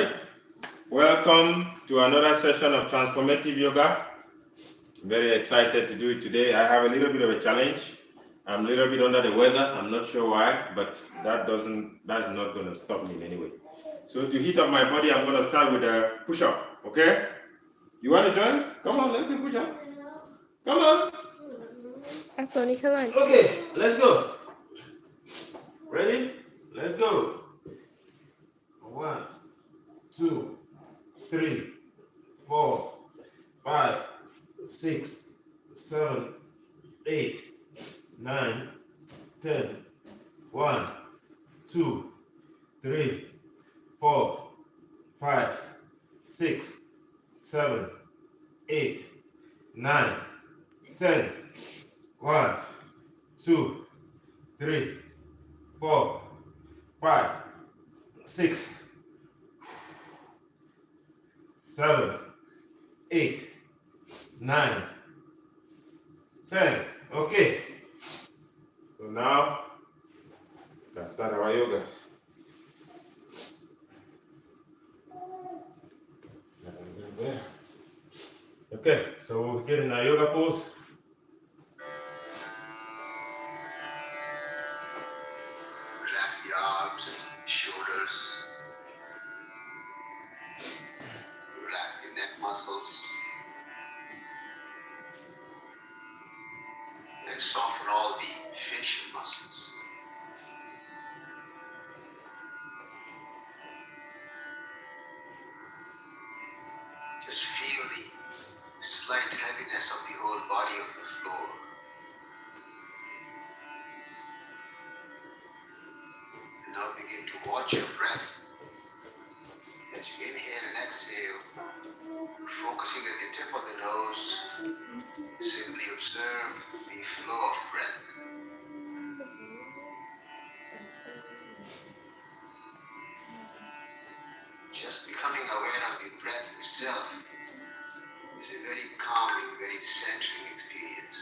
right. Welcome to another session of Transformative Yoga. I'm very excited to do it today. I have a little bit of a challenge. I'm a little bit under the weather. I'm not sure why, but that's not going to stop me in any way. So to heat up my body, I'm going to start with a push-up, okay? You want to join? Come on, let's do push-up. Come on. Anthony, come on. Okay, let's go. Ready? Let's go. 1, 2, 3, 4, 5, 6, 7, 8, 9, 10. 1, 2, 3, 4, 5, 6, 7, 8, 9, 10. 1, 2, 3, 4, 5, 6, 7, 8, 9, 10. Okay. So now we can start our yoga. Okay, so we'll get in our yoga pose. Relax the arms, shoulders. Relax the neck muscles. And soften all the facial muscles. Just feel the slight heaviness of the whole body on the floor. And now begin to watch your breath. As you inhale and exhale, focusing at the tip of the nose, simply observe the flow of breath. Just becoming aware of the breath itself is a very calming, very centering experience.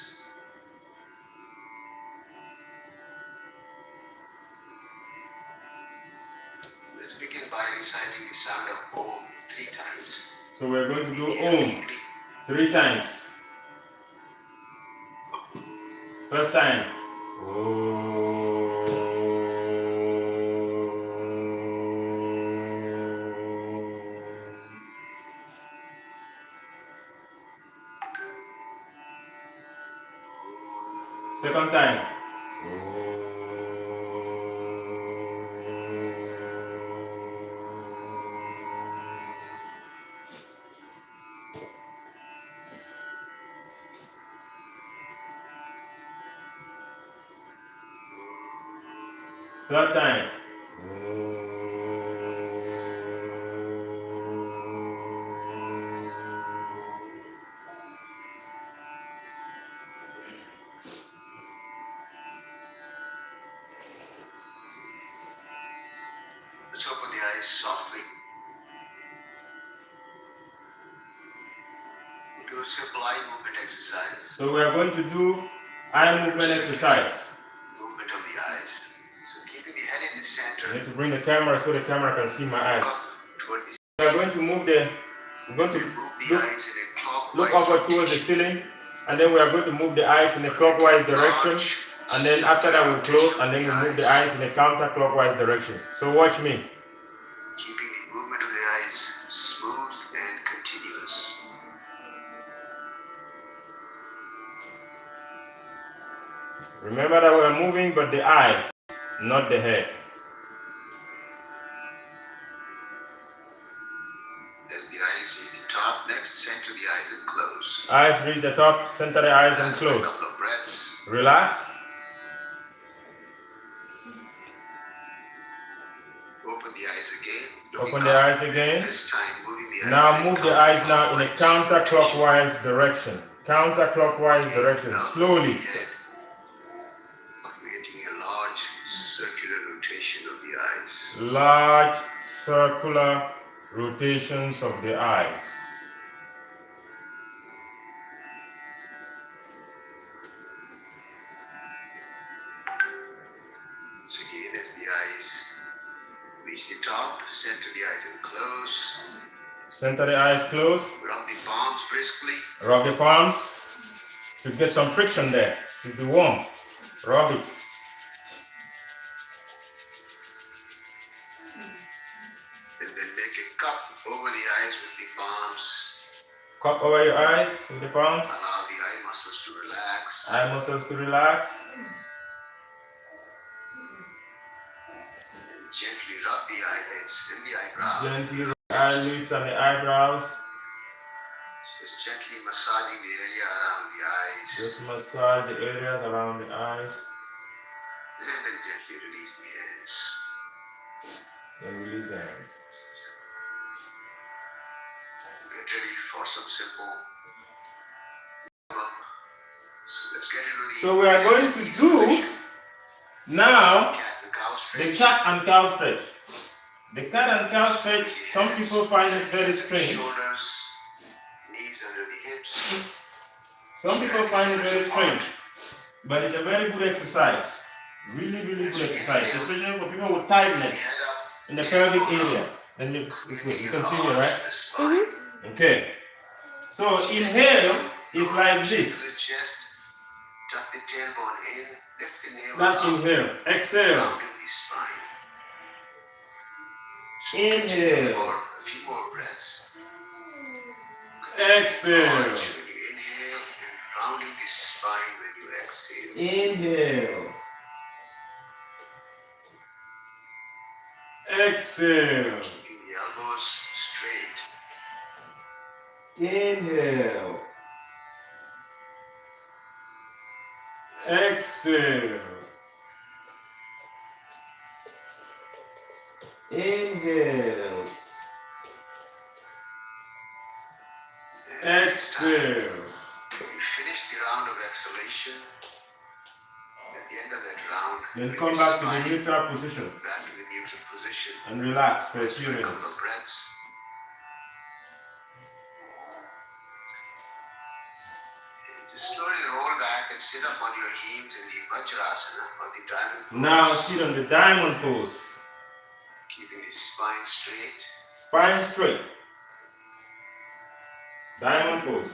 Let's begin by reciting the sound of Om 3 times. So we're going to do Om 3 times. First time. Second time. Third time. Let's open the eyes softly. We'll do a simple eye movement exercise. So we are going to do eye movement exercise. Movement of the eyes. So keeping the head in the center. I need to bring the camera so the camera can see my eyes. Up toward the We are going to move we're going to move the eyes in a look clockwise upward towards the rotation. ceiling, and then we are going to move the eyes in a clockwise direction, and then after that we'll close, and then we'll move the eyes in a counterclockwise direction. So watch me. Keeping the movement of the eyes smooth and continuous. Remember that we are moving, but the eyes, not the head. As the eyes reach the top, next center the eyes and close. Eyes reach the top, center the eyes and Last for a close. couple of breaths. Relax. Open the eyes again. Open the eyes again. This time moving the eyes. Now in a move the eyes now in a counterclockwise counterclockwise direction. Counterclockwise direction. Now Slowly. the head, creating a large circular rotation of the eyes. Large circular rotations of the eyes. So again, as the eyes reach the top, center the eyes and close. Center the eyes closed. Rub the palms briskly. Rub the palms. To get some friction there. To be warm. Rub it. And then make a cup over the eyes with the palms. Cup over your eyes with the palms. Allow the eye muscles to relax. Eye muscles to relax. And gently rub the eyelids and the eyebrows. Gently rub the eyelids and the eyebrows. Just gently massaging the area around the eyes. Just massage the areas around the eyes. And then gently release the hands. Then release the hands. Get ready for some simple warm-up. So let's get into the... So we are going to do now cat and cow stretch. the cat and cow stretch. The cat and cow stretch, some people find it very strange. Shoulders, knees under the hips. Some people find it very strange. But it's a very good exercise. Really, really good exercise. Especially for people with tightness Head up. in the pelvic area. Then this way. You can see me, right? The spine. Okay. So inhale is like this. The chest. Tuck the tailbone in. Lift the navel That's up. inhale. Exhale. Rounding the spine. Inhale. For a few more breaths. Exhale. When you inhale and rounding the spine when you exhale. Inhale. Exhale. Keeping the elbows straight. Inhale. Exhale. Inhale. Exhale. When you finish the round of exhalation, at the end of that round, Then bring come the back to the spine neutral position back to the neutral position. and relax for a Rest few for a couple minutes. of breaths. And just slowly roll back and sit up on your heels in the Vajrasana or the diamond pose. Now sit on the diamond pose. Keeping the spine straight. Spine straight. Diamond pose.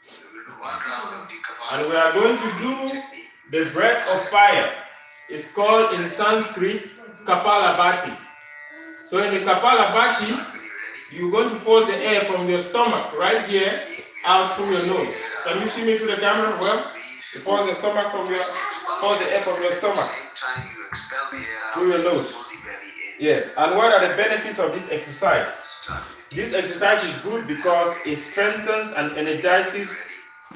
We'll do one round of the Kapalabhati And we are going to do technique. the breath of fire. It's called in Sanskrit Kapalabhati. So in the Kapalabhati, Start when you're ready. you're going to force the air from your stomach right here out through your nose. Can you see me through the camera well? You force the stomach from your force the air from your stomach At the same time, you expel the air out. through your nose. Pull the belly in. Yes. And what are the benefits of this exercise? Start with the This exercise is good because it strengthens and energizes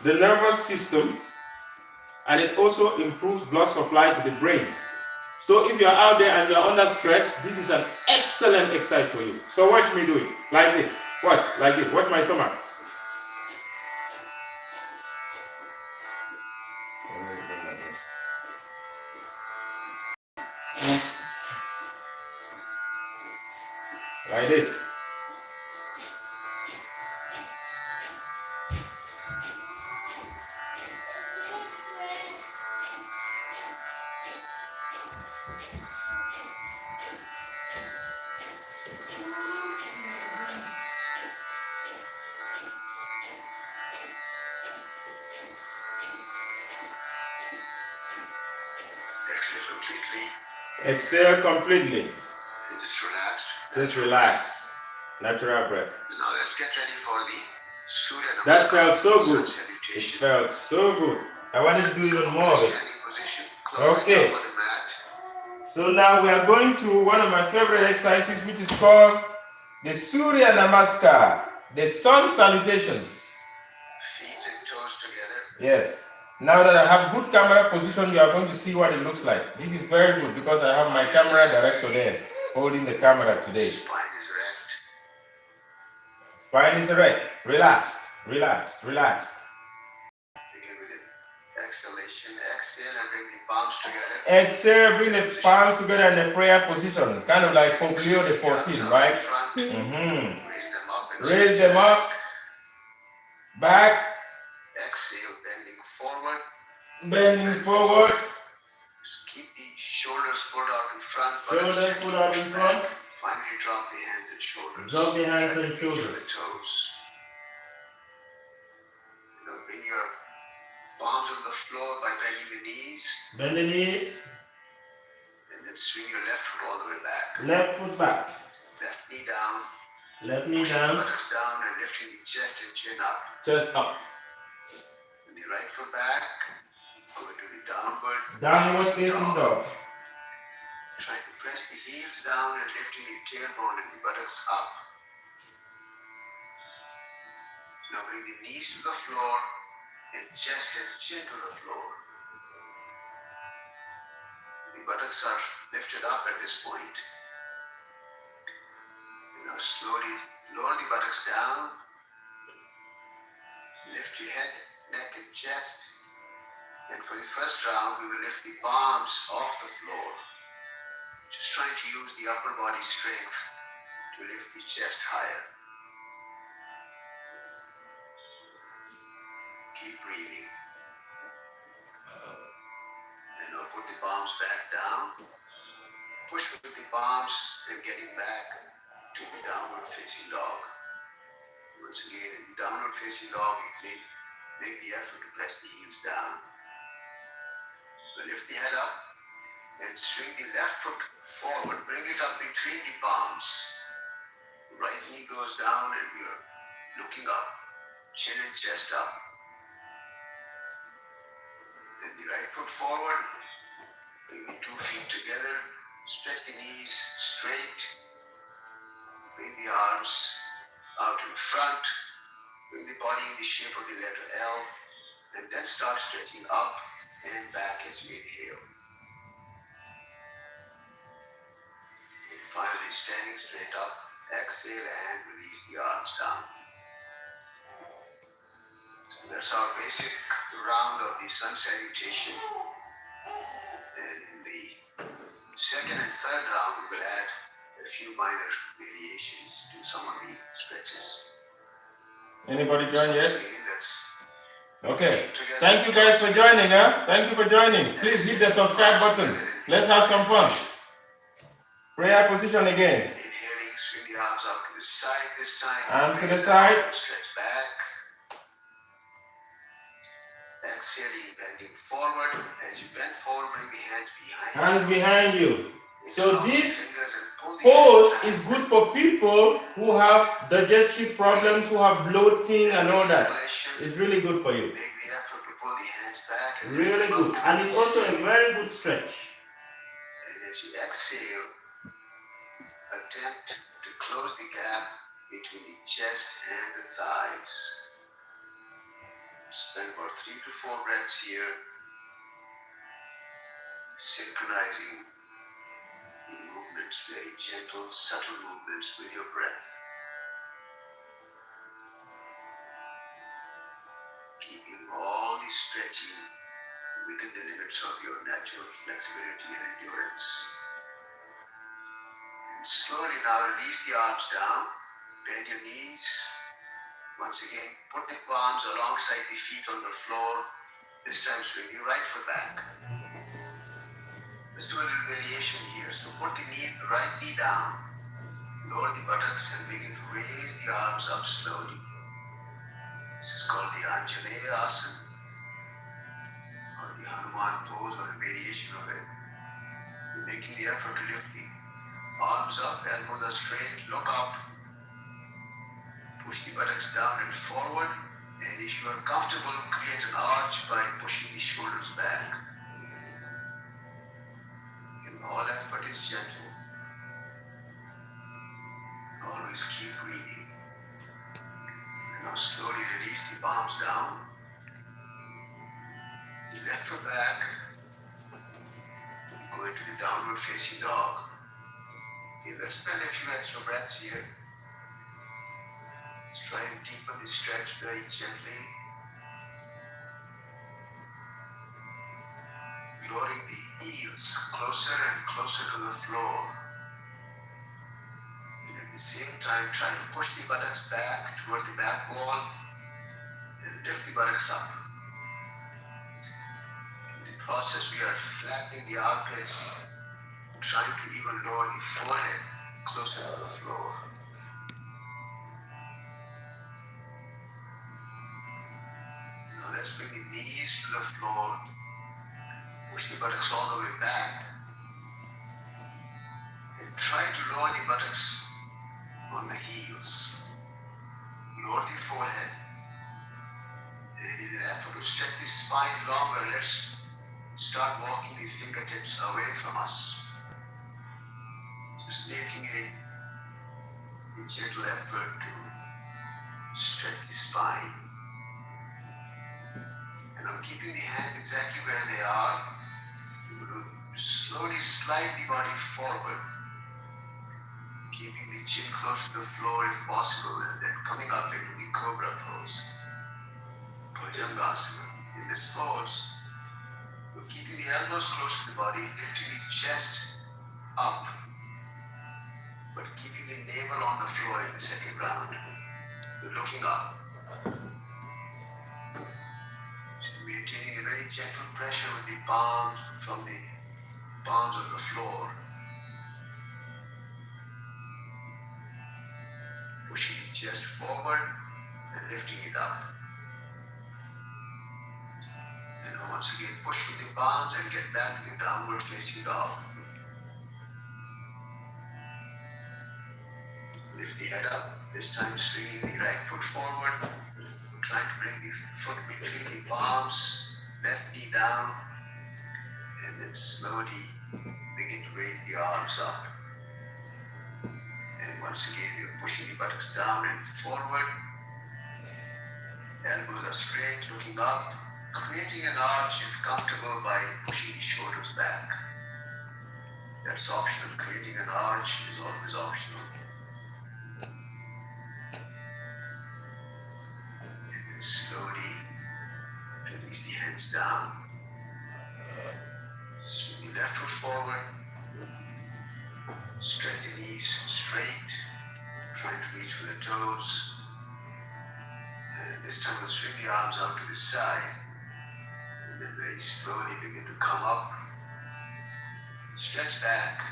the nervous system, and it also improves blood supply to the brain. So if you're out there and you're under stress, this is an excellent exercise for you. So watch me do it. Like this. Watch. Like this. Watch my stomach. Like this. exhale completely. Exhale completely. And just relax. Just relax. Natural breath. Now let's get ready for the Surya That felt so Namaskar, good. sun It salutation. felt so good. I wanted to do even more of it. Standing position. Close Okay. the top of the mat. So now we are going to one of my favorite exercises, which is called the Surya Namaskar, the sun salutations. Feet and toes together. Yes. Now that I have good camera position, you are going to see what it looks like. This is very good because I have my camera director there holding the camera today. Spine is erect. Spine is erect, relaxed, relaxed, relaxed. Begin with it. Exhalation. Exhale and bring the palms together. Exhale, bring the palms together in the prayer position, kind of like Pope Leo the 14, right? Front. Mm-hmm. Raise them up. And Raise them up, back, Exhale, bending forward. bending forward, Keep the shoulders pulled out in front. but shoulders put out in front. Finally, drop the hands and shoulders. Drop the hands and Reach for shoulders. the toes. Bring your palms on the floor by bending the knees. Bend the knees. And then swing your left foot all the way back. Left foot back. Left knee down. Left knee Pushing down. the buttocks down and lifting the chest and chin up. Chest up. And the right foot back. Go into the Downward facing dog. Try to press the heels down and lifting the tailbone and the buttocks up. Now bring the knees to the floor and chest and chin to the floor. The buttocks are lifted up at this point. And now slowly lower the buttocks down. Lift your head, neck and chest. And for the first round, we will lift the palms off the floor. Just trying to use the upper body strength to lift the chest higher. Keep breathing. And now put the palms back down. Push with the palms and getting back to the downward facing dog. Once again, in the downward facing dog, you make the effort to press the heels down. Lift the head up and swing the left foot forward. Bring it up between the palms. The right knee goes down and you're looking up. Chin and chest up. Then the right foot forward. Bring the 2 feet together. Stretch the knees straight. Bring the arms out in front. Bring the body in the shape of the letter L. And then start stretching up and back as we inhale. And finally, standing straight up, exhale and release the arms down. That's our basic round of the sun salutation. And in the second and third round, we will add a few minor variations to some of the stretches. Anybody join yet? Let's Okay. Thank you guys for joining, huh? Thank you for joining. Please hit the subscribe button. Let's have some fun. Prayer position again. Inhaling, swing the arms up to the side this time. Arms to the side. Stretch back. Exhaling, bending forward. As you bend forward, bring the hands behind you. Hands behind you. So this pose is good for people who have digestive problems, who have bloating and all that. It's really good for you. Make the effort to pull the hands back. Really good. And it's also a very good stretch. And as you exhale, attempt to close the gap between the chest and the thighs. Spend about 3 to 4 breaths here, synchronizing the movements, very gentle, subtle movements with your breath. Keeping all the stretching within the limits of your natural flexibility and endurance. And slowly now release the arms down, bend your knees. Once again, put the palms alongside the feet on the floor. This time swing your right foot back. Let's do a little variation here. So put the right knee down, lower the buttocks and begin to raise the arms up slowly. This is called the Anjaneya Asana, or the Hanuman pose, or a variation of it. You're making the effort to lift the arms up, elbows are straight, look up. Push the buttocks down and forward, and if you are comfortable, create an arch by pushing the shoulders back. And all effort is gentle. Always keep breathing. And now slowly release the palms down. The left foot back. Go into the downward facing dog. Okay, let's spend a few extra breaths here. Let's try and deepen the stretch very gently. Lowering the heels closer and closer to the floor. And at the same time, try to push the buttocks back toward the back wall and lift the buttocks up. In the process, we are flattening the armpits, trying to even lower the forehead closer to the floor. Now let's bring the knees to the floor. Push the buttocks all the way back. And try to lower the buttocks on the heels. Lower the forehead. And in an effort to stretch the spine longer, let's start walking the fingertips away from us. Just making a gentle effort to stretch the spine. And I'm keeping the hands exactly where they are. We're going to slowly slide the body forward, keeping the chin close to the floor if possible, and then coming up into the cobra pose, Bhujangasana. In this pose, we're keeping the elbows close to the body, lifting the chest up, but keeping the navel on the floor in the second round. We're looking up. Maintaining a very gentle pressure with the palms from the palms of the floor. Pushing the chest forward and lifting it up. And once again push with the palms and get back to the downward facing dog. Lift the head up, this time swinging the right foot forward. Trying to bring the foot between the palms, left knee down, and then slowly begin to raise the arms up. And once again, you're pushing the buttocks down and forward. Elbows are straight, looking up, creating an arch if comfortable by pushing the shoulders back. That's optional. Creating an arch is always optional. Slowly release the hands down. Swing the left foot forward. Stretch the knees straight. Trying to reach for the toes. And this time we'll swing the arms out to the side. And then very slowly begin to come up. Stretch back.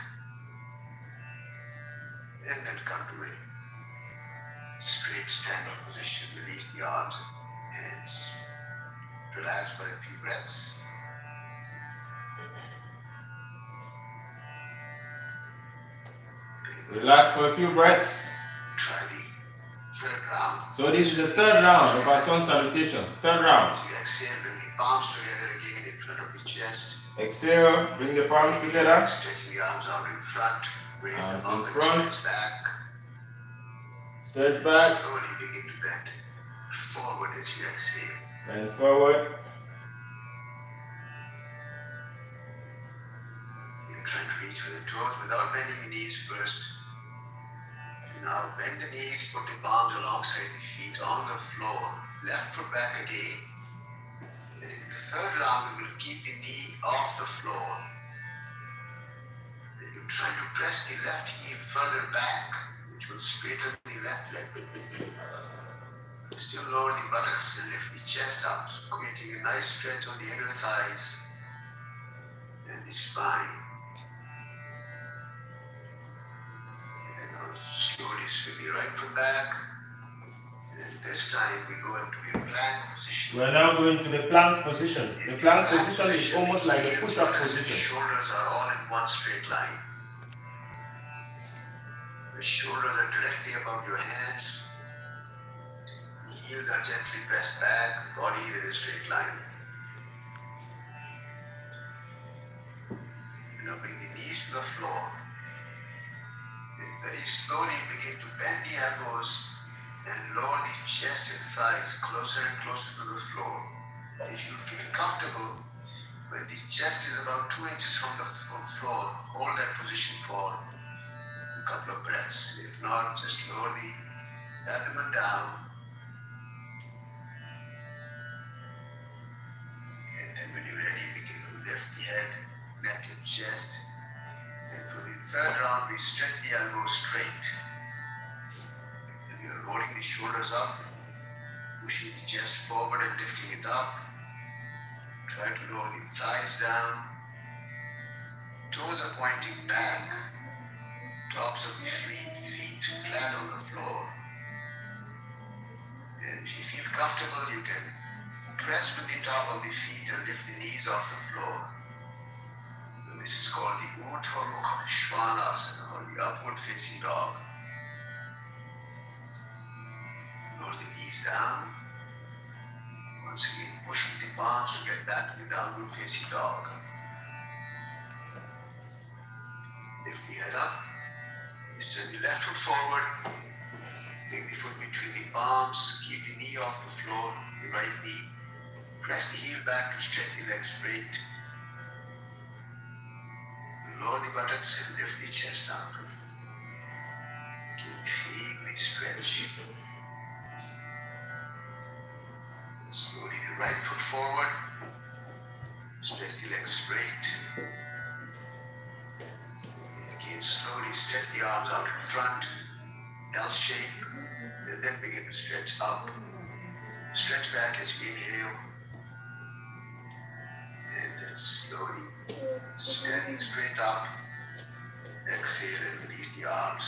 And then come to a straight standing position. Release the arms. Hands. Relax for a few breaths. Relax for a few breaths. Try the third round. So this is the third round of our sun salutations. Third round. As you exhale, bring the palms together again in front of the chest. Exhale, bring the palms together. Stretching the arms out in front. Raise Arms them in up and front. stretch back. Stretch back. Slowly begin to bend forward as you exhale. Bend forward. You're trying to reach for the toes without bending the knees first. Now bend the knees, put the palms alongside the feet on the floor. Left foot back again. And in the third round, we will keep the knee off the floor. Then you try to press the left heel further back, which will straighten the left leg. Still lower the buttocks and lift the chest up, creating a nice stretch on the inner thighs and the spine. And now slowly swing the right foot back. And this time we go into a plank position. We are now going to the plank position. The plank position is almost like a push-up position. The shoulders are all in one straight line. The shoulders are directly above your hands. The heels are gently pressed back. Body is in a straight line. And now bring the knees to the floor. And very slowly begin to bend the elbows and lower the chest and thighs closer and closer to the floor. If you feel comfortable, when the chest is about 2 inches from the floor, hold that position for a couple of breaths. If not, just lower the abdomen down. And then when you're ready, begin to lift the head, neck and chest. And for the third round, we stretch the elbows straight. You're rolling the shoulders up, pushing the chest forward and lifting it up. Try to lower the thighs down. Toes are pointing back. tops of the feet flat on the floor. And if you feel comfortable, you can press with the top of the feet and lift the knees off the floor. And this is called the Urdhva Mukha Svanasana, or the upward facing dog. Lower the knees down. Once again, push with the palms to get back to the downward facing dog. Lift the head up. Extend the left foot forward. Bring the foot between the palms. Keep the knee off the floor, the right knee. Press the heel back to stretch the legs straight. Lower the buttocks and lift the chest up. Feel the stretch. Slowly the right foot forward. Stretch the legs straight. Again, slowly stretch the arms out in front, L shape, and then begin to stretch up. Stretch back as you inhale. And then slowly, standing straight up, exhale and release the arms.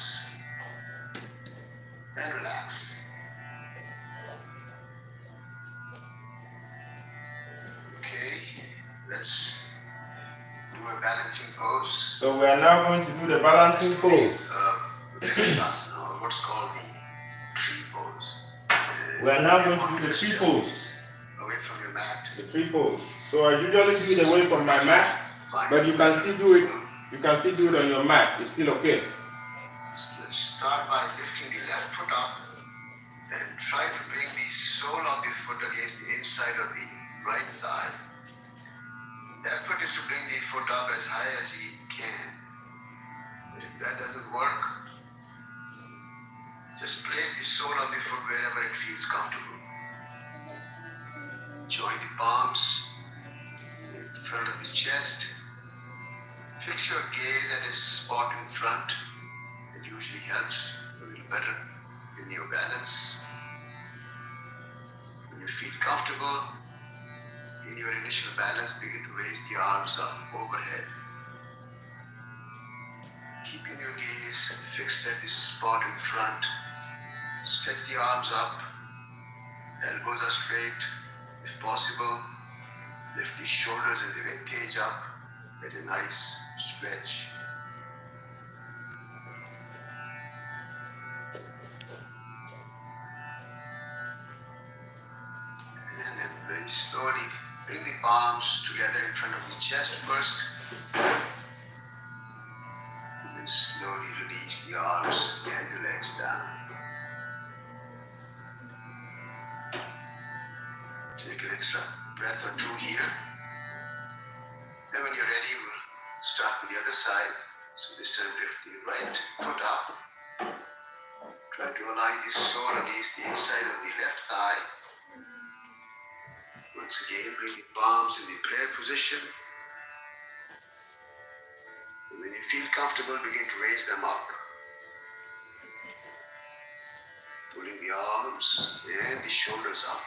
And relax. Okay, let's do a balancing pose. So we are now going to do the balancing pose. Asana, or what's called the tree pose. We are now going to do the tree pose. Away from your mat. The tree pose. So I usually do it away from my mat, but you can still do it. You can still do it on your mat. It's still okay. So let's start by lifting the left foot up and try to bring the sole of the foot against the inside of the right thigh. The effort is to bring the foot up as high as you can. But if that doesn't work, just place the sole of the foot wherever it feels comfortable. Join the palms in front of the chest. Fix your gaze at a spot in front. It usually helps a little better in your balance. When you feel comfortable in your initial balance, begin to raise the arms up overhead. Keeping your gaze fixed at this spot in front. Stretch the arms up. Elbows are straight. If possible, lift the shoulders and the rib cage up at a nice stretch. And then very slowly bring the palms together in front of the chest first. And then slowly release the arms and the legs down. Take an extra breath or two here. And when you're ready, we'll start with the other side. So this time lift the right foot up. Try to align the sole against the inside of the left thigh. Once again, bring the palms in the prayer position. And when you feel comfortable, begin to raise them up. Pulling the arms and the shoulders up.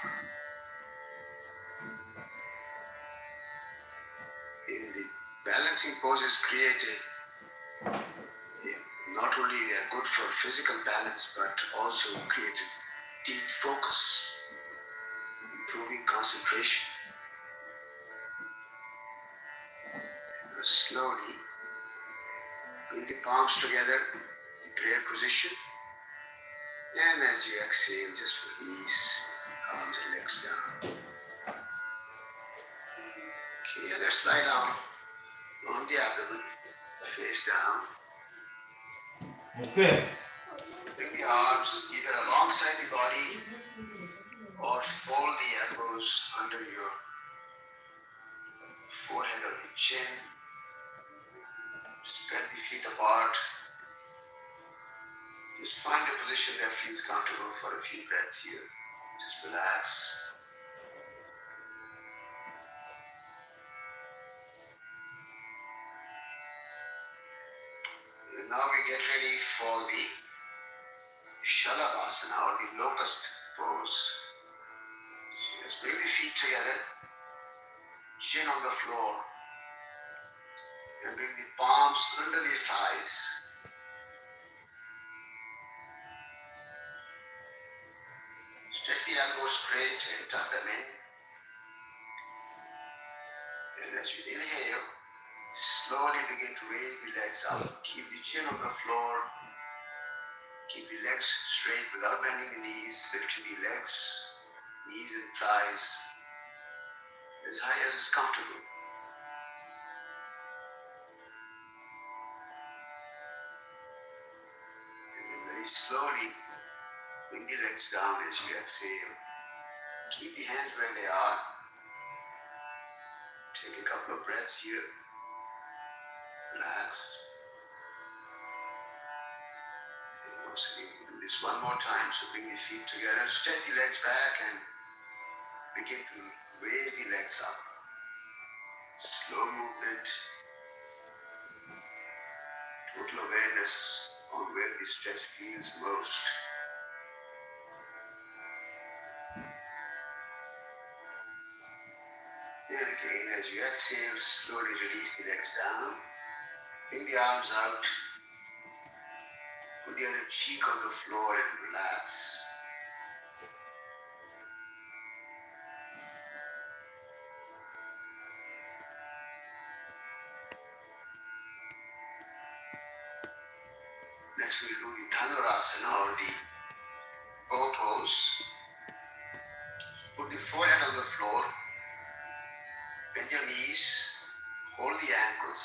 In the balancing poses created, not only they are good for physical balance, but also create deep focus, improving concentration. And slowly bring the palms together, the prayer position, and as you exhale, just release arms and legs down. Okay, others lie down on the abdomen, face down. Okay. Bring the arms either alongside the body or fold the elbows under your forehead or the chin. Spread the feet apart. Just find a position that feels comfortable for a few breaths here. Just relax. And now we get ready for the Shalabhasana or the locust pose. So let's bring the feet together, chin on the floor, and bring the palms under the thighs. Stretch the elbows straight and tuck them in. And as you inhale, slowly begin to raise the legs up. Keep the chin on the floor. Keep the legs straight without bending the knees. Lifting the legs, knees and thighs as high as is comfortable. And then very slowly bring the legs down as you exhale. Keep the hands where they are. Take a couple of breaths here. Relax. And once again, we'll do this one more time. So bring the feet together. Stretch the legs back and begin to raise the legs up. Slow movement. Total awareness on where the stretch feels most. And again, as you exhale, slowly release the legs down. Bring the arms out. Put the other cheek on the floor and relax. Next we'll do the Dhanurasana or the bow pose. Put the forehead on the floor. Bend your knees. Hold the ankles.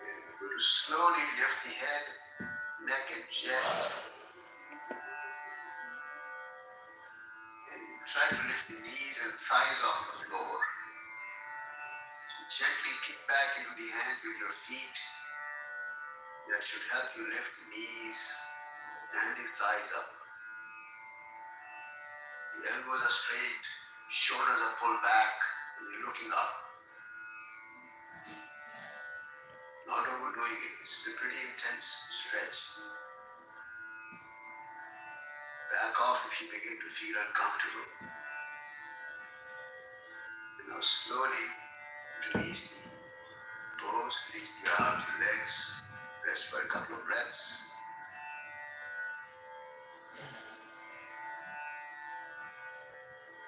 And we're going to slowly lift the head, neck and chest. And try to lift the knees and thighs off the floor. Gently kick back into the hand with your feet. That should help you lift the knees and the thighs up. The elbows are straight, shoulders are pulled back, and you're looking up. Not overdoing it. This is a pretty intense stretch. Back off if you begin to feel uncomfortable. And now slowly release the toes, release the arms, the legs. Rest for a couple of breaths.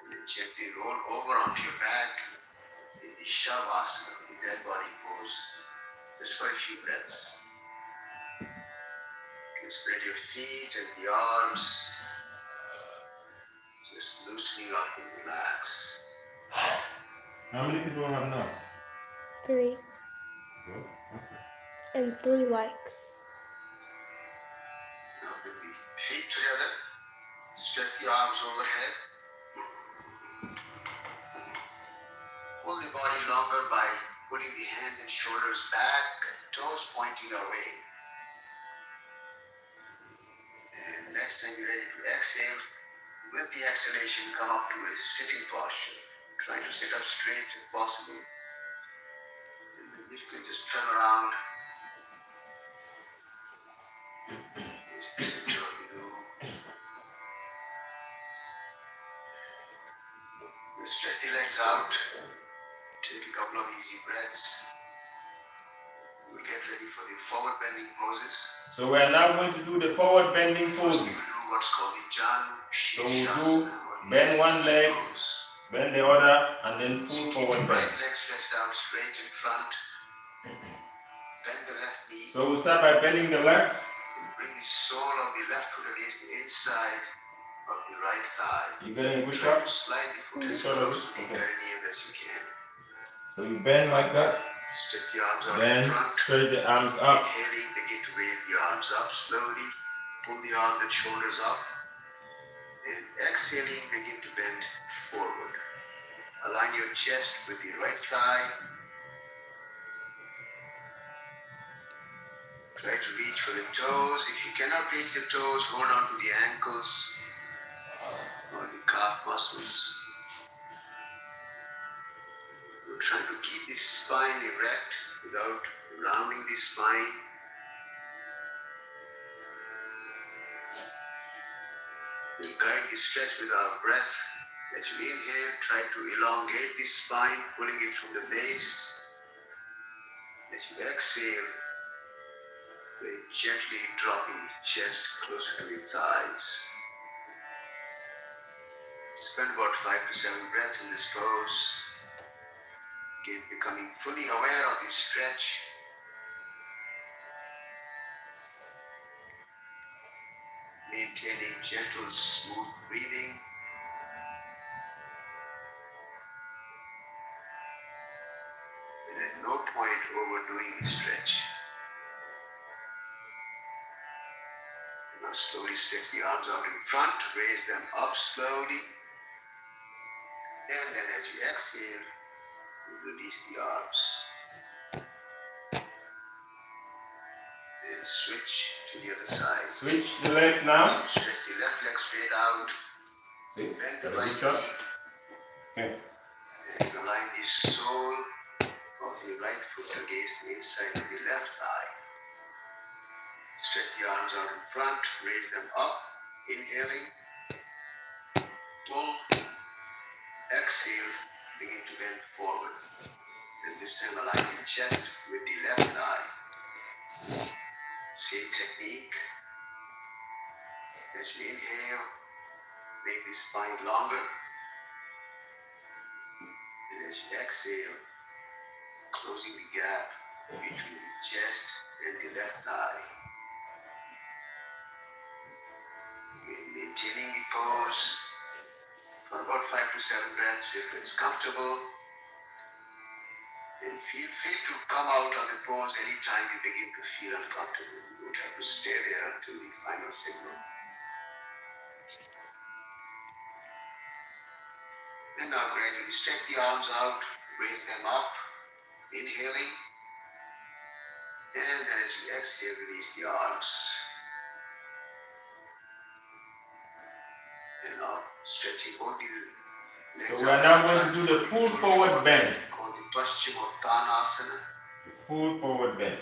And then gently roll over onto your back in the Shavasana, the dead body pose, just for a few breaths. You can spread your feet and the arms, just loosening up and relax. How many people have now? 3. Good. Okay. And 3 likes. Now bring the feet together, stretch the arms overhead. Pull the body longer by putting the hands and shoulders back, toes pointing away. And next time you're ready to exhale, with the exhalation come up to a sitting posture. Trying to sit up straight if possible. And then if you can just turn around. Face the center of the room. Stretch the legs out. Take a couple of easy breaths. We'll get ready for the forward bending poses. So we are now going to do the forward bending poses. We'll do what's called the Jan So we'll Shirshasana, do or the bend one leg, pose. bend the other, and then full Keep forward the bend. right leg stretched out straight in front. Bend the left knee. So we'll start by bending the left. And bring the sole of the left foot against the inside of the right thigh. You getting a good Try shot? to slide the foot as Shot of close it? to the Okay. perineum as you can. So you bend like that, Stretch the arms out in then front. stretch the arms up. Inhaling, begin to raise the arms up slowly. Pull the arms and shoulders up. And exhaling, begin to bend forward. Align your chest with the right thigh. Try to reach for the toes. If you cannot reach the toes, hold on to the ankles or the calf muscles. We're trying to keep the spine erect without rounding the spine. We'll guide the stretch with our breath. As you inhale, try to elongate the spine, pulling it from the base. As you exhale, very gently dropping the chest closer to your thighs. Spend about 5 to 7 breaths in this pose. Again, becoming fully aware of the stretch. Maintaining gentle, smooth breathing. And at no point overdoing the stretch. Now slowly stretch the arms out in front, raise them up slowly. And then as you exhale, release the arms. And switch to the other side. Switch the legs now. Stretch the left leg straight out. See? Bend the Got a right good shot. knee. Okay. And align the sole of the right foot against the inside of the left thigh. Stretch the arms out in front, raise them up. Inhaling. Pull. Exhale. Begin to bend forward. And this time align the chest with the left thigh. Same technique. As you inhale, make the spine longer. And as you exhale, closing the gap between the chest and the left thigh. Maintaining the pose for about 5 to 7 breaths if it's comfortable. And feel free to come out of the pose anytime you begin to feel uncomfortable. You don't have to stay there until the final signal. And now gradually stretch the arms out, raise them up, inhaling. And as you exhale, release the arms. And now stretching both the legs. So we are now going to do the full forward bend. Called the Paschimottanasana. The full forward bend.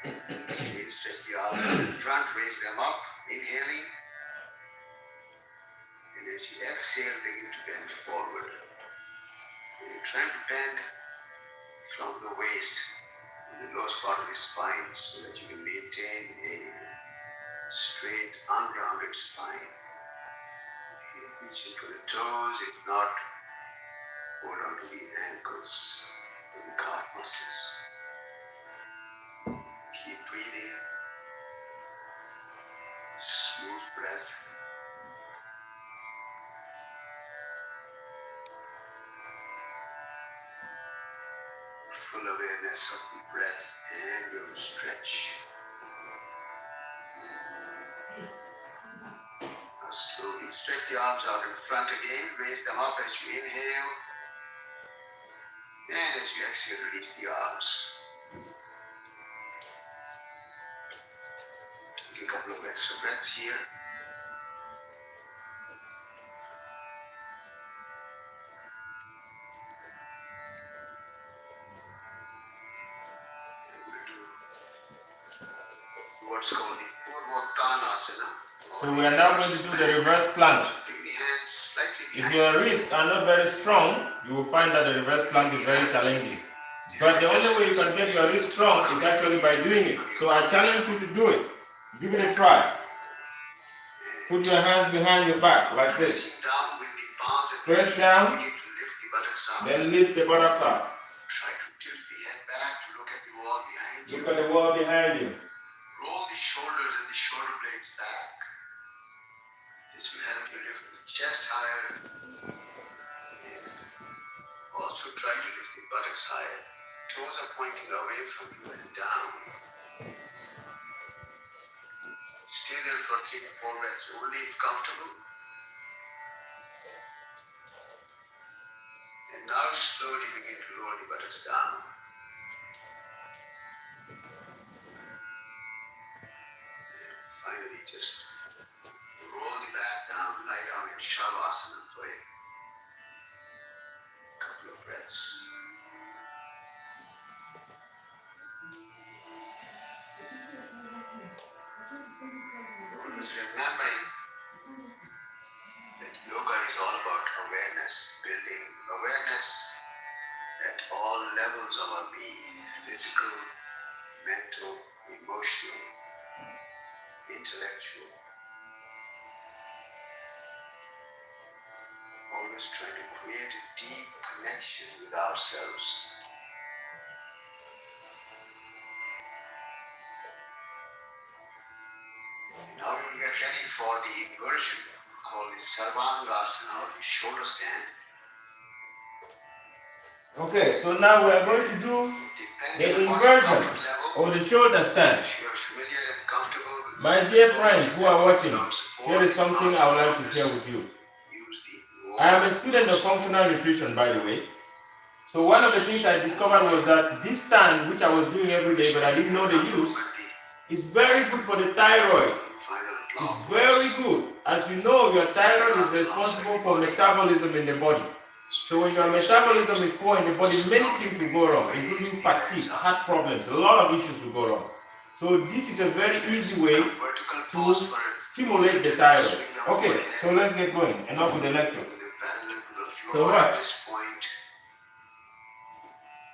Again, stretch the arms in front, raise them up, inhaling. And as you exhale, begin to bend forward. And you're trying to bend from the waist to the lowest part of the spine so that you can maintain a straight, unrounded spine. Reaching for the toes, if not, hold on to the ankles and the calf muscles. Keep breathing. Smooth breath. Full awareness of the breath and your stretch. Now slowly stretch the arms out in front again. Raise them up as you inhale. And as you exhale, release the arms. Take a couple of extra breaths here. What's called the Purvottanasana. So we are now going to do the reverse plank. Bring the hands slightly If behind. your wrists are not very strong, you will find that the reverse plank is very challenging. But the only way you can get your wrist strong is actually by doing it. So I challenge you to do it. Give it a try. Put your hands behind your back like this. Down with the palms and Press down. begin to lift the buttocks up. Then lift the buttocks up. Try to tilt the head back to look at the wall behind you. Look at the wall behind you. Roll the shoulders and the shoulder blades back. This will help you lift the chest higher. And also try to lift the buttocks higher. Toes are pointing away from you and down. Stay there for 3 to 4 breaths only if comfortable. And now slowly begin to lower the buttocks down. And finally just roll the back down, lie down in Shavasana for a couple of breaths. Always remembering that yoga is all about awareness, building awareness at all levels of our being, physical, mental, emotional, intellectual, always trying to create a deep connection with ourselves. Now we will get ready for the inversion called the Sarvangasana or the shoulder stand. Okay, so now we are going to do the inversion or the shoulder stand. My dear friends who are watching, here is something I would like to share with you. I am a student of functional nutrition, by the way. So one of the things I discovered was that this stand, which I was doing every day, but I didn't know the use, is very good for the thyroid. It's very good. As you know, your thyroid is responsible for metabolism in the body. So when your metabolism is poor in the body, many things will go wrong, including fatigue, heart problems, a lot of issues will go wrong. So this is a very easy way to stimulate the thyroid. Okay, so let's get going. Enough with the lecture. So watch.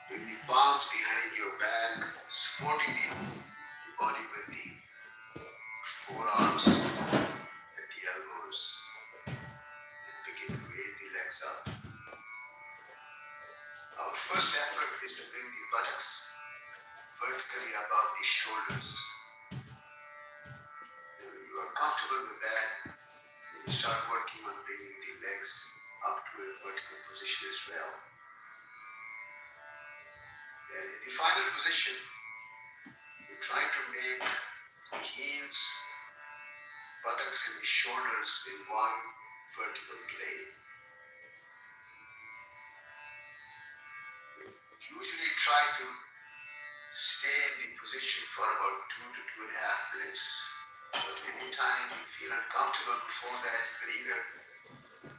Bring the palms behind your back, supporting the body with the forearms at the elbows. And begin to raise the legs up. Our first effort is to bring the buttocks vertically above the shoulders. And when you are comfortable with that, then you start working on bringing the legs up to a vertical position as well. And in the final position, you try to make the heels, buttocks and the shoulders in one vertical plane. Usually try to stay in the position for about 2 to 2.5 minutes. But anytime you feel uncomfortable before that, you can either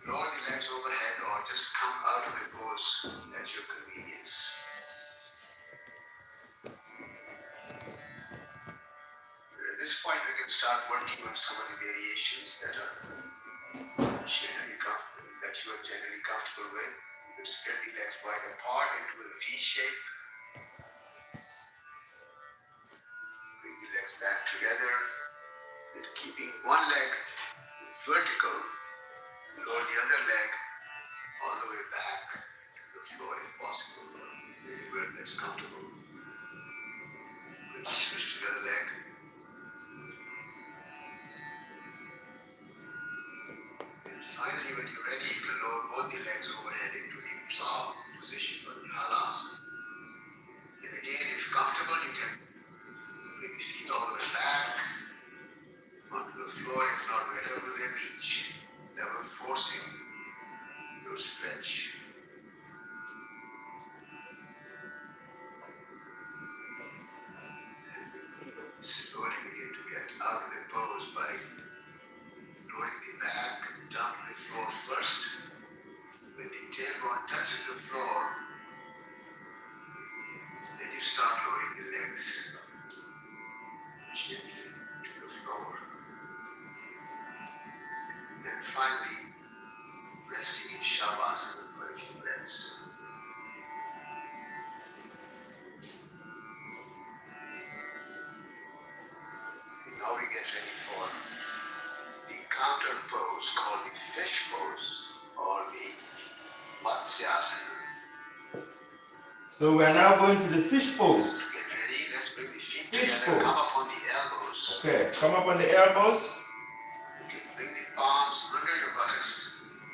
lower the legs overhead or just come out of the pose at your convenience. At this point, we can start working on some of the variations that are generally comfortable with. You can spread the legs wide apart into a V shape. Bring the legs back together. And keeping one leg vertical, lower the other leg all the way back to the floor if possible, or anywhere that's comfortable. Switch to the other leg. And finally, when you're ready, you can lower both the legs overhead into the plow position or the halasana. And again, if comfortable, you can bring the feet all the way back onto the floor, if not wherever they reach, never forcing your stretch. Slowly begin to get out of the pose by lowering the back down to the floor first. When the tailbone touches the floor, then you start lowering the legs gently to the floor. And finally, resting in Shavasana for a few breaths. Now we get ready for the counter pose called the fish pose or the Matsyasana. So we are now going to the fish pose. Get ready, let's bring the feet Fish together, come pose. up on the elbows. Okay, come up on the elbows. You can bring the palms under your buttocks.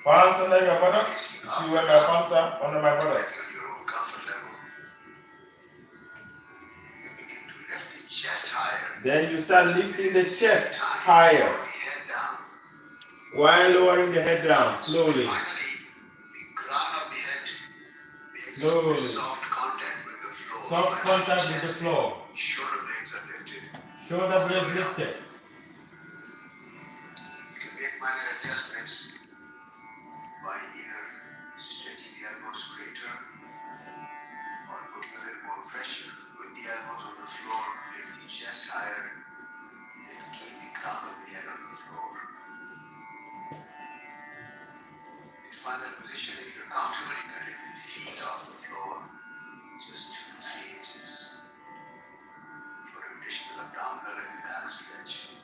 Palms under your buttocks. See where my palms are? Under my buttocks. At your own comfort level. You begin to lift the chest higher. Then you start lifting the chest Lower higher the head down. while lowering the head down slowly. Finally, the crown of the head makes Slowly. soft contact with the floor. Soft contact with the floor. Shoulder blades are lifted. Shoulder blades lifted. You can make minor adjustments by either stretching the elbows greater or putting a little more pressure with the elbows on the floor, lift the chest higher, and keep the crown of the head on the floor. In the final position, if you're comfortable, you can lift the feet off the floor just 2-3 inches for additional abdominal and back stretch.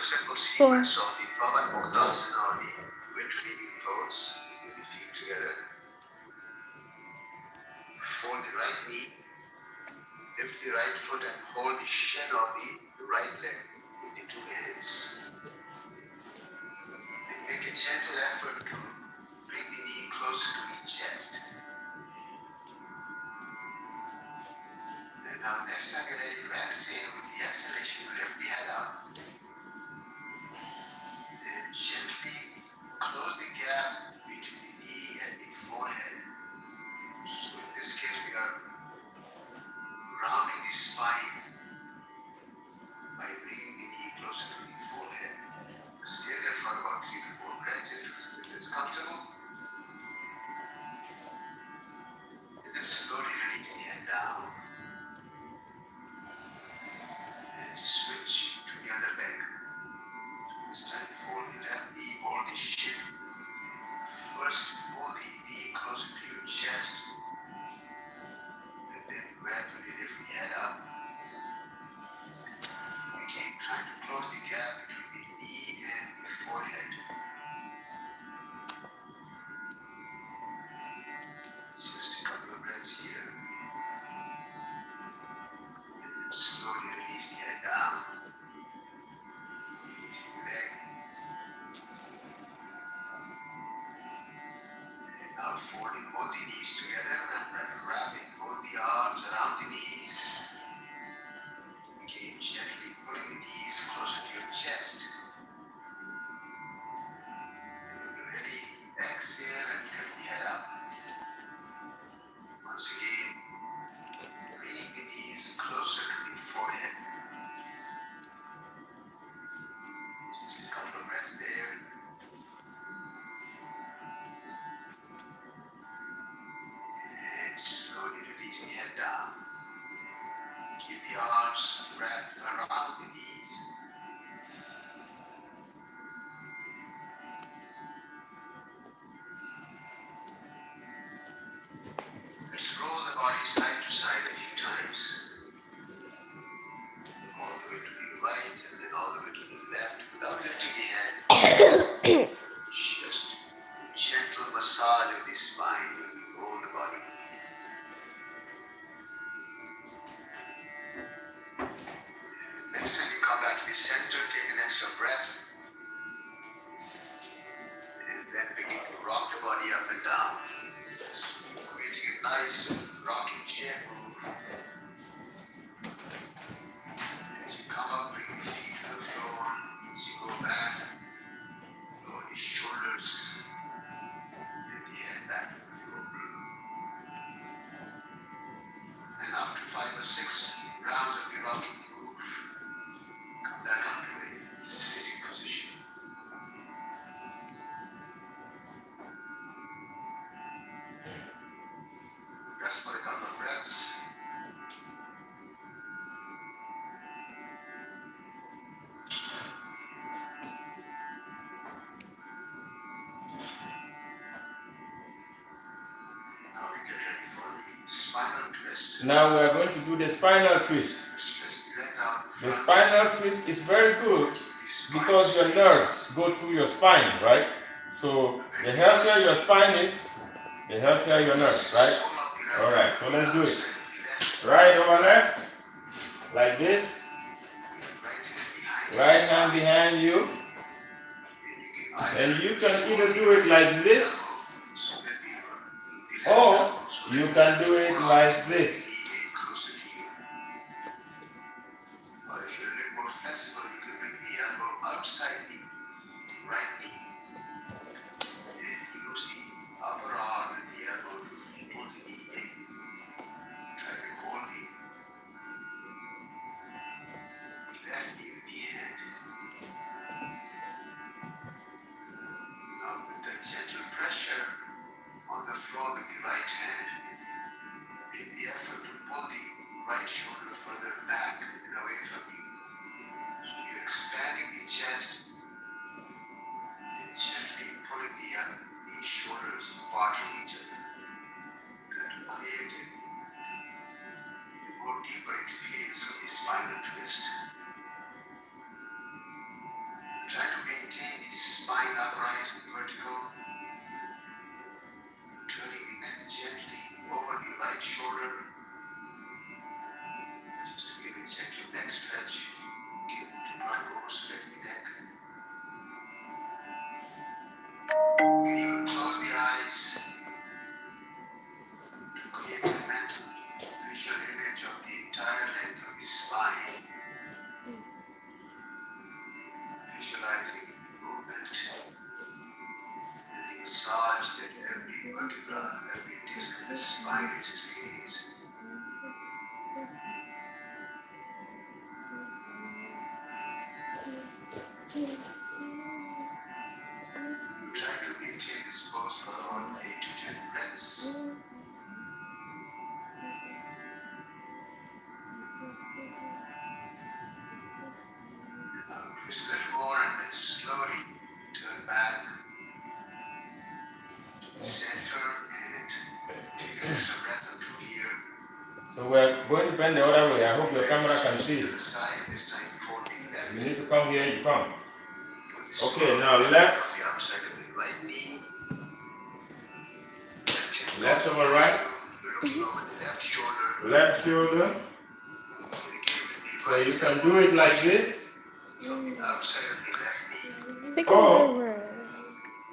simple Four. sequence of the Pavan Muktasana or the rejuvenating pose with the feet together. Fold the right knee, lift the right foot and hold the shin of the right leg with the two hands. Then make a gentle effort to bring the knee closer to the chest. And now next time you're ready to exhale, with the exhalation, lift the head up. Then gently close the gap between the knee and the forehead. So in this case, we are rounding the spine by bringing the knee closer to the forehead. Stay there for about 3 to 4 breaths if it's comfortable. And then slowly release the head down. And switch to the other leg. This time fold the left knee, hold the shin. First pull the knee closer to your chest. And then gradually lift the head up. Again, trying to close the gap between the knee and the forehead. Just a couple of breaths here. And then slowly release the head down. Release the leg. And now folding both the knees together and wrapping both the arms around the knees. Again, gently pulling the knees closer to your chest. Ready, exhale and lift the head up. Once again, bringing the knees closer to the forehead. Just a couple of breaths there. And slowly release the head down. Keep the arms wrapped around the knees. Let's roll the body side to side a few times. All the way to the right and then all the way to the left without lifting the head. Just gentle massage of the spine when you roll the body. Next time you come back to the center, take an extra breath. And then begin to rock the body up and down. Creating a nice rocking chair move. As you come up, bring the feet to the floor. As you go back, lower the shoulders. And the head back to the floor. And after 5 or 6 rounds of the rocking move, come back onto a sitting position. Rest for a couple of breaths. Now we get ready for the spinal twist. Now we are going to do the spinal twist. Twist the legs out in The front. spinal twist is very good because your nerves go through your spine, right? So the healthier your spine is, the healthier your nerves, right? All right, so let's do it. Right over left, like this. Right hand behind you. And you can either do it like this, or you can do it like this. Or if you're a little more flexible, you can bring the elbow outside the right knee. And use the upper arm and the elbow to pull the knee in. Try to hold the left knee with the hand. Now with the gentle pressure on the floor with the right hand, make the effort to pull the right shoulder further back and away from you. So you're expanding the chest and gently pulling the shoulders apart from each other. not overstretch the neck. You can even close the eyes to create a mental visual image of the entire length of the spine, visualizing movement and the massage that every vertebra, every disc in the spine is experiencing. Try to maintain this pose for about 8 to 10 breaths. Now twist a little more and then slowly turn back to the center and take an extra breath or two here. So we're going to bend the other way. I hope your camera can see. To the side, this time folding left. You need to come here, you come. Put the Okay, sole now of the left. on the outside of the right knee. Left over right. Looking over the left shoulder. Left shoulder. Indicating the So right you can elbow do it like this. from the outside of the left knee. Think Oh. over.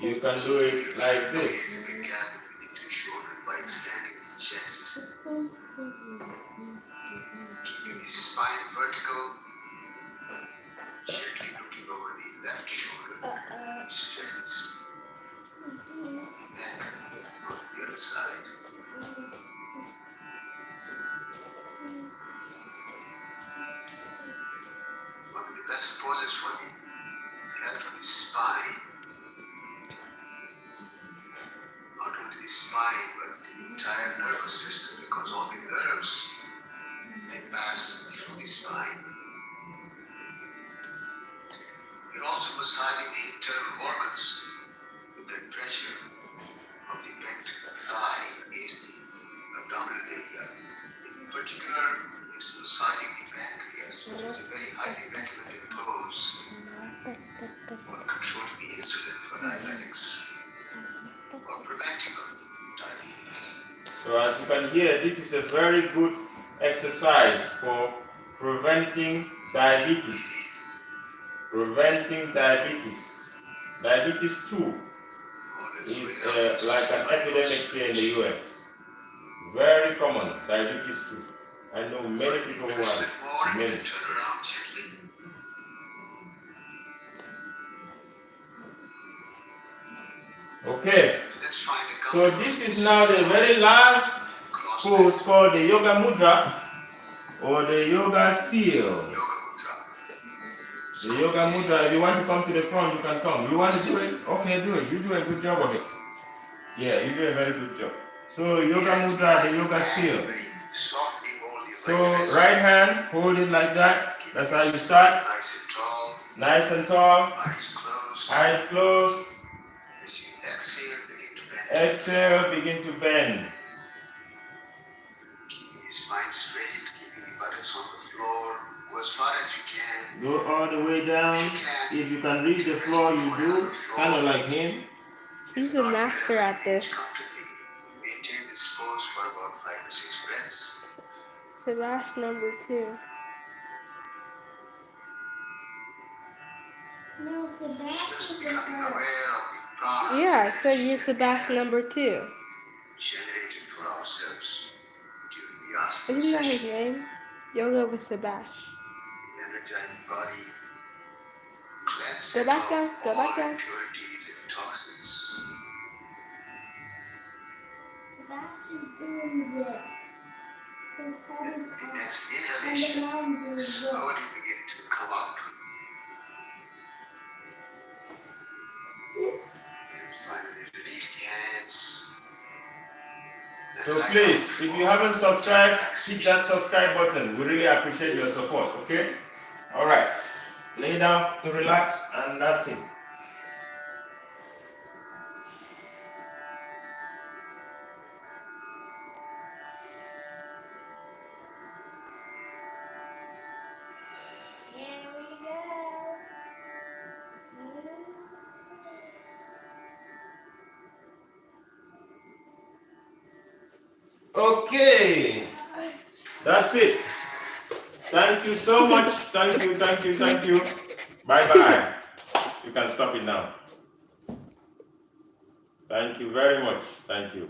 You can do it like this. Creating a big gap between the two shoulders by expanding the chest. Keeping the spine vertical. Gently looking over the left shoulder. Stretches the neck on the other side. One of the best poses for the health of the spine. Not only the spine, but the entire nervous system, because all the nerves, they pass through the spine. You're also massaging the internal organs with the pressure of the bent thigh against the abdominal area. In particular, it's massaging the pancreas, which is a very highly recommended pose for controlling the insulin for diabetics or preventing of diabetes. So as you can hear, this is a very good exercise for preventing diabetes. Preventing diabetes. Diabetes 2 is like an epidemic here in the US. Very common, diabetes 2. I know many people who have many. Turn around gently. Okay, Let's find a so this is now the very last pose called the Yoga Mudra or the Yoga Seal. Yoga Mudra. The Yoga Mudra, if you want to come to the front, you can come. You want to do it? Okay, do it. You do a good job of it. Yeah, you do a very good job. So Yoga Mudra, the Yoga Seal. Very softly hold your So right hand, hold it like that. That's how you start. Nice and tall. Nice and tall. Eyes closed. Eyes closed. As you exhale, begin to bend. Exhale, begin to bend. Keeping the spine straight, keeping the buttocks on the floor. Go as far as you can. Go all the way down. If you can reach the floor, you do. Kind of like him. He's the master at this. Comfortably. Maintain this pose for about 5 to 6 breaths. Sebastian number 2. No, Just Sebastian becoming was aware of the prana Yeah, I said you're Sebastian number 2. generated for ourselves during the asana Isn't that session. his name? Yoga with Sebastian. Energize the body. Cleanse Go it back of down, go all back down. impurities and toxins. Sebastian's doing this. His head And is the up. next And the inhalation, mind doing this. slowly begin to come up. And finally release the hands. So please, if you haven't subscribed, hit that subscribe button. We really appreciate your support, okay? All right. Lay down to relax, and that's it. Here we go. Okay. That's it. Thank you so much. Thank you. Bye-bye. You can stop it now. Thank you very much. Thank you.